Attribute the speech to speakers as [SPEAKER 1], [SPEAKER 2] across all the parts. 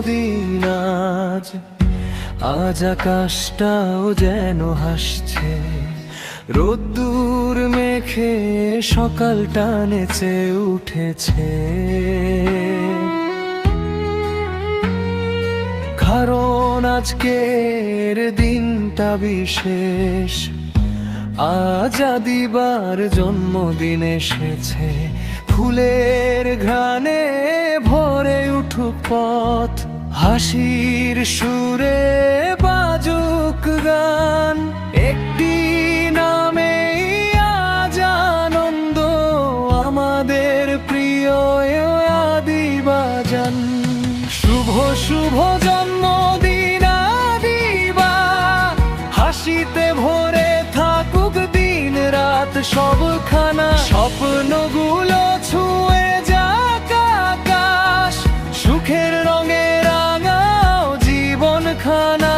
[SPEAKER 1] জন্মদিন আজ, আজ আকাশটাও যেন হাসছে, রোদ্দুর মেখে সকালটা নেচে উঠেছে। কারণ আজকের দিনটা বিশেষ, আজ আদিবার জন্মদিন এসেছে। ফুলের ঘ্রাণে ভরে উঠুক পথ, হাসির সুরে বাজুক গান, একটি নামে আজ আনন্দ, আমাদের প্রিয় আদিবাজান। শুভ শুভ জন্মদিন আদিবা, হাসিতে ভরে থাকুক দিন রাত সবখানা, স্বপ্নগুলো ছুঁয়ে যাক আকাশ, সুখের রঙে রাঙাও জীবনখানা।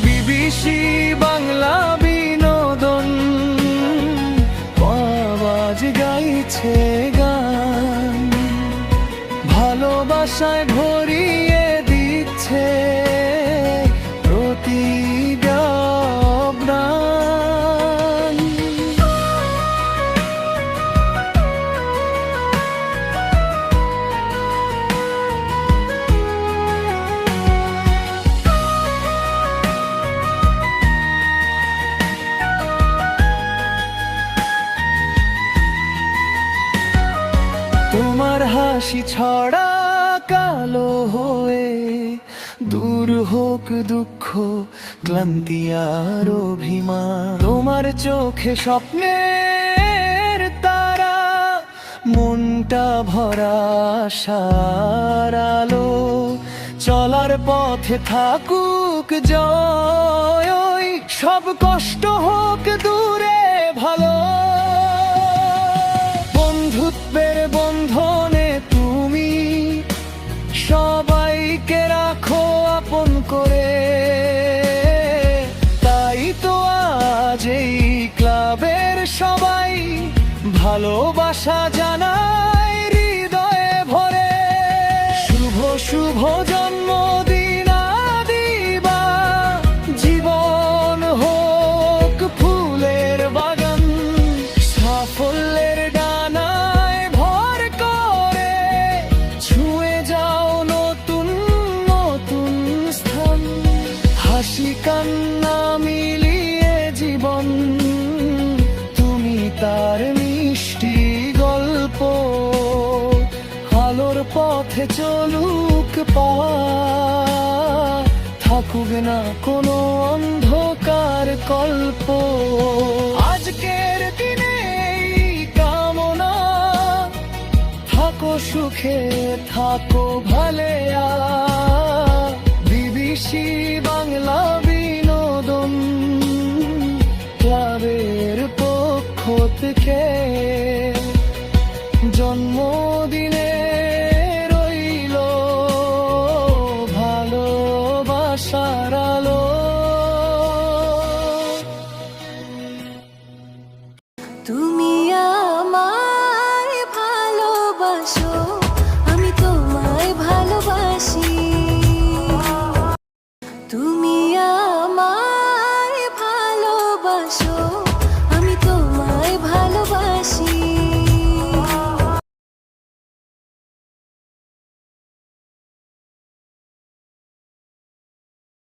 [SPEAKER 1] বিবিসি বাংলা বিনোদন আওয়াজ গাইছে গান, ভালোবাসায় ভরিয়ে দিচ্ছে প্রতিটা প্রাণ। তোমার হাসি ছড়া কালো হয়ে, দূর হোক দুঃখ ক্লান্তি আর অভিমান। তোমার চোখে স্বপ্নের তারা, মনটা ভরা আশার আলো, চলার পথে থাকুক জয়, সব কষ্ট হোক দূরে ভালো। বন্ধুত্বের বন্ধনে তুমি সবাইকে রাখো আপন করে, তাই তো আজ এই ক্লাবের সবাই ভালোবাসা জানায় হৃদয়ে ভরে। শুভ শুভ জন্মদিন আদিবা, জীবন হোক ফুলের বাগান, সাফল্যের ডানায় ভর করে ছুঁয়ে যাও নতুন নতুন স্থান। হাসি কান্না মিলিয়ে জীবন, তুমি তার মিষ্টি গল্প, আলোর পথে চলুক পা, থাকুক না কোনো অন্ধকার কল্প। আজকের দিনে কামনা, থাকো সুখে থাকো ভালেয়া। বিবিসি বাংলা বিনোদন ক্লাবের পক্ষ থেকে জন্মদিনে রইল ভালোবাসার আলো।
[SPEAKER 2] তুমি আমায় ভালোবাসো, আমি তোমায় ভালোবাসি। তুমি আমায় ভালোবাসো,